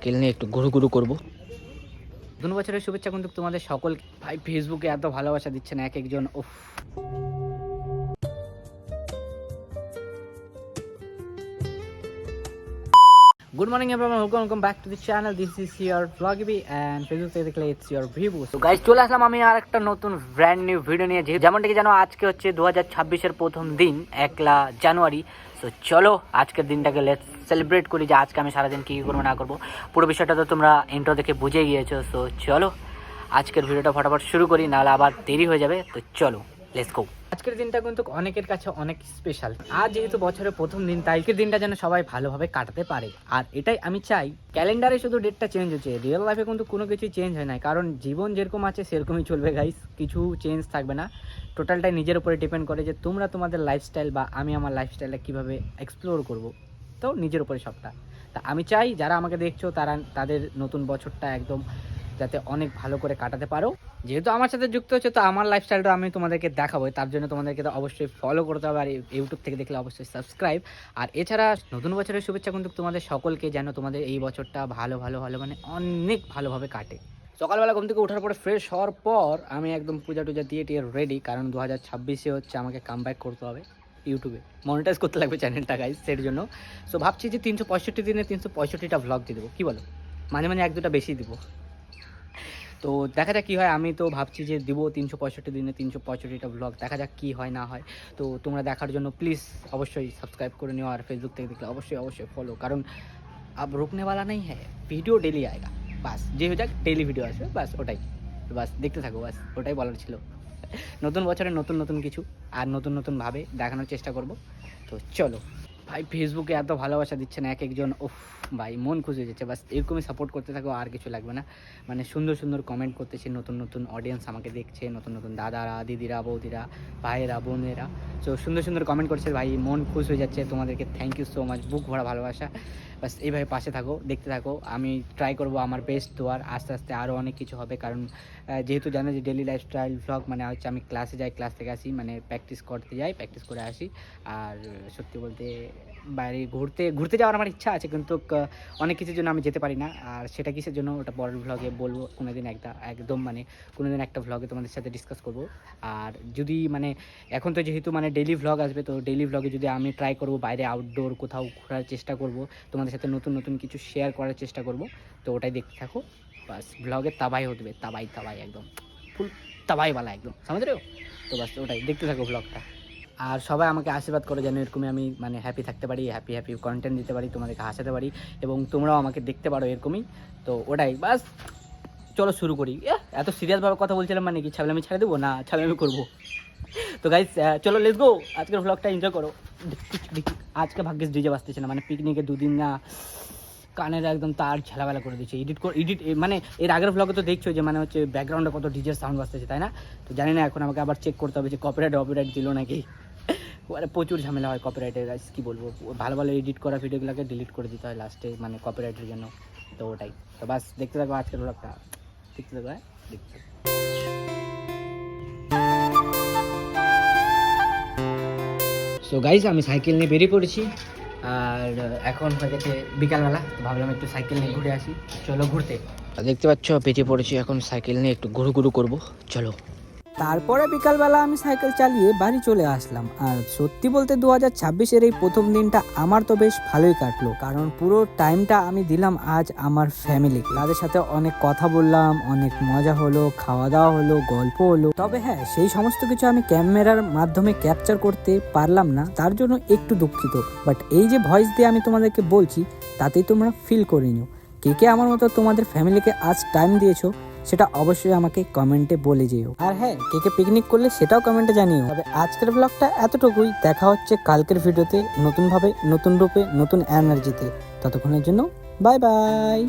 Cycle নিয়ে একটু ঘুরু ঘুরু করবো। নতুন বছরের শুভেচ্ছা কিন্তু তোমাদের সকল। ভাই ফেসবুকে এত ভালোবাসা দিচ্ছেন এক একজন, উফ। Good morning everyone, welcome back to the channel. This is your ব্লগবি এন্ড ফেসবুক থেকে দেখলে ইটস ইওর ভিউ। তো গাইস, চলে আসলাম আমি আর একটা নতুন ব্র্যান্ড নিউ ভিডিও নিয়ে। যেমনটা কি জানো, আজকে হচ্ছে 2026-এর প্রথম দিন, 1 জানুয়ারি। তো চলো আজকের দিনটাকে লেটস সেলিব্রেট করি যে আজকে আমি সারাদিন কী কী করবো না করবো। পুরো বিষয়টা তো তোমরা ইন্ট্রো দেখে বুঝে গিয়েছো। তো চলো আজকের ভিডিওটা ফটাফট শুরু করি, নাহলে আবার দেরি হয়ে যাবে। তো চলো লেটস গো। আজকের দিনটা কিন্তু অনেকের কাছে অনেক স্পেশাল। আজ যেহেতু বছরের প্রথম দিন, তাই আজকের দিনটা যেন সবাই ভালোভাবে কাটাতে পারে। আর এটাই আমি চাই। ক্যালেন্ডারে শুধু ডেটটা চেঞ্জ হচ্ছে, রিয়েল লাইফে কিন্তু কোনো কিছুই চেঞ্জ হয় না। কারণ জীবন যেরকম আছে সেরকমই চলবে গাইস, কিছু চেঞ্জ থাকবে না। টোটালটাই নিজের উপরে ডিপেন্ড করে যে তোমরা তোমাদের লাইফস্টাইল বা আমি আমার লাইফস্টাইলটা কীভাবে এক্সপ্লোর করব। তো নিজের উপরে সবটা। তা আমি চাই যারা আমাকে দেখছো তারা তাদের নতুন বছরটা একদম যাতে অনেক ভালো করে কাটাতে পারো। যেহেতু আমার সাথে যুক্ত হচ্ছে, তো আমার লাইফস্টাইলটা আমি তোমাদেরকে দেখাবো। তার জন্য তোমাদেরকে তো অবশ্যই ফলো করতে হবে, আর ইউটিউব থেকে দেখলে অবশ্যই সাবস্ক্রাইব। আর এছাড়া নতুন বছরের শুভেচ্ছা কিন্তু তোমাদের সকলকে, যেন তোমাদের এই বছরটা ভালো মানে অনেক ভালোভাবে কাটে। সকালবেলা ঘুম থেকে ওঠার পরে ফ্রেশ হওয়ার পর আমি একদম পূজা টুজা দিয়ে রেডি, কারণ 2026-এ হচ্ছে আমাকে কামব্যাক করতে হবে। ইউটিউবে মনিটাইজ করতে লাগবে চ্যানেলটা গাইজ, সেটার জন্য। সো ভাবছি যে 365 দিনে 365টা ভ্লগ দিয়ে দেবো, কী বলো? মাঝে মাঝে 1-2টা বেশি দিব। তো দেখা যাক কী হয়। আমি তো ভাবছি যে দিব 365 দিনে 365টা ব্লগ, দেখা যাক কী হয় না হয়। তো তোমরা দেখার জন্য প্লিজ অবশ্যই সাবস্ক্রাইব করে নিও, আর ফেসবুক থেকে দেখলে অবশ্যই ফলো, কারণ আব রুকনে वाला नहीं है, ভিডিও ডেলি আएगा। বাস যে হয়ে যাক, ডেলি ভিডিও আসবে, বাস ওটাই। বাস দেখতে থাকো, বাস ওটাই বলার ছিল। নতুন বছরে নতুন কিছু আর নতুনভাবে দেখানোর চেষ্টা করব। তো চলো। ভাই ফেসবুকে এত ভালোবাসা দিচ্ছেন এক একজন, উফ। ভাই মন খুশি হয়ে যাচ্ছে। বাস এরকমই সাপোর্ট করতে থাকো, আর কিছু লাগবে না। মানে সুন্দর কমেন্ট করতেছে, নতুন অডিয়েন্স আমাকে দেখছে, নতুন দাদারা, দিদিরা, বৌদিরা, ভাইয়েরা, বোনেরা। তো সুন্দর কমেন্ট করছে, ভাই মন খুশ হয়ে যাচ্ছে। তোমাদেরকে থ্যাংক ইউ সো মাচ, বুক ভরা ভালোবাসা। বাস এইভাবে পাশে থাকো, দেখতে থাকো। আমি ট্রাই করবো আমার বেস্ট দেওয়ার। আস্তে আরও অনেক কিছু হবে, কারণ যেহেতু জানো যে ডেলি লাইফস্টাইল ভ্লগ মানে হচ্ছে আমি ক্লাসে যাই, ক্লাস থেকে আসি, মানে প্র্যাকটিস করতে যাই, প্র্যাকটিস করে আসি। আর সত্যি বলতে বাইরে ঘুরতে যাওয়ার আমার ইচ্ছা আছে, কিন্তু অনেক কিছুর জন্য আমি যেতে পারি না। আর সেটা কিসের জন্য ওটা পরের ভ্লগে বলবো কোনো দিন, একদম মানে কোনো দিন একটা ভ্লগে তোমাদের সাথে ডিসকাস করবো। আর যদি মানে এখন তো যেহেতু মানে ডেলি ভ্লগ আসবে, তো ডেলি ভ্লগে যদি আমি ট্রাই করবো বাইরে আউটডোর কোথাও ঘোরার চেষ্টা করব, তোমাদের সাথে নতুন কিছু শেয়ার করার চেষ্টা করব। তো ওটাই দেখতে থাকো। বাস ভ্লগে তাবাই হতবে, তাবাই একদম ফুল তাবাইওয়ালা একদম, समझ रहे हो? তো বাস ওটাই দেখতে থাকো ভ্লগটা। আর সবাই আমাকে আশীর্বাদ করে যেন এরকমই আমি মানে হ্যাপি থাকতে পারি, হ্যাপি কন্টেন্ট দিতে পারি, তোমাদেরকে হাসাতে পারি, এবং তোমরাও আমাকে দেখতে পারো এরকমই। তো ওটাই বাস। চলো শুরু করি। এত সিরিয়াসভাবে কথা বলছিলাম, মানে কি ছাগলামি ছেড়ে দেবো না, ছাগলামি করবো? তো গাইস চলো লেটস গো, আজকের ভ্লগটা এনজয় করো। আজকে ভাগ্যিস ডিজে বাজতেছে না, মানে পিকনিকে 2 দিন না, কানের একদম তার ঝালাবেলা করে দিচ্ছে। এডিট মানে এর আগের ভ্লগে তো দেখছো যে মানে হচ্ছে ব্যাকগ্রাউন্ডে কত ডিজের সাউন্ড বাজতেছে, তাই না? তো জানি না, এখন আমাকে আবার চেক করতে হবে যে কপিরাইট দিল নাকি। মানে প্রচুর ঝামেলা হয় কপিরাইটের, গাইস কী বলবো। ভালো এডিট করা ভিডিওগুলোকে ডিলিট করে দিতে হয় লাস্টে, মানে কপিরাইটের জন্য। তো ওটাই। তো বাস দেখতে থাকো আজকের ভ্লগটা, দেখতে থাকো, দেখতে থাকো। সো গাইজ, আমি সাইকেল নিয়ে বেরিয়ে পড়েছি। আর এখন হয়ে গেছে বিকালবেলা, তো ভাবলাম একটু সাইকেল নিয়ে ঘুরে আসি। চলো ঘুরতে। দেখতে পাচ্ছ বেরিয়ে পড়েছি এখন সাইকেল নিয়ে, একটু ঘুরু করবো। চলো। তারপরে বিকালবেলা আমি সাইকেল চালিয়ে বাড়ি চলে আসলাম। আর সত্যি বলতে 2026-এর এই প্রথম দিনটা আমার তো বেশ ভালোই কাটলো, কারণ পুরো টাইমটা আমি দিলাম আজ আমার ফ্যামিলিকে। তাদের সাথে অনেক কথা বললাম, অনেক মজা হলো, খাওয়া দাওয়া হলো, গল্প হলো। তবে হ্যাঁ, সেই সমস্ত কিছু আমি ক্যামেরার মাধ্যমে ক্যাপচার করতে পারলাম না, তার জন্য একটু দুঃখিত। বাট এই যে ভয়েস দিয়ে আমি তোমাদেরকে বলছি, তাতেই তোমরা ফিল করে নিও। কে আমার মতো তোমাদের ফ্যামিলিকে আজ টাইম দিয়েছো, সেটা অবশ্যই আমাকে কমেন্টে বলে যেও। আর হ্যাঁ, কে পিকনিক করলে সেটাও কমেন্টে জানিও। তবে আজকের ব্লগটা এতটুকুই, দেখা হচ্ছে কালকের ভিডিওতে নতুনভাবে, নতুন রূপে, নতুন এনার্জিতে। ততক্ষণের জন্য বাই বাই।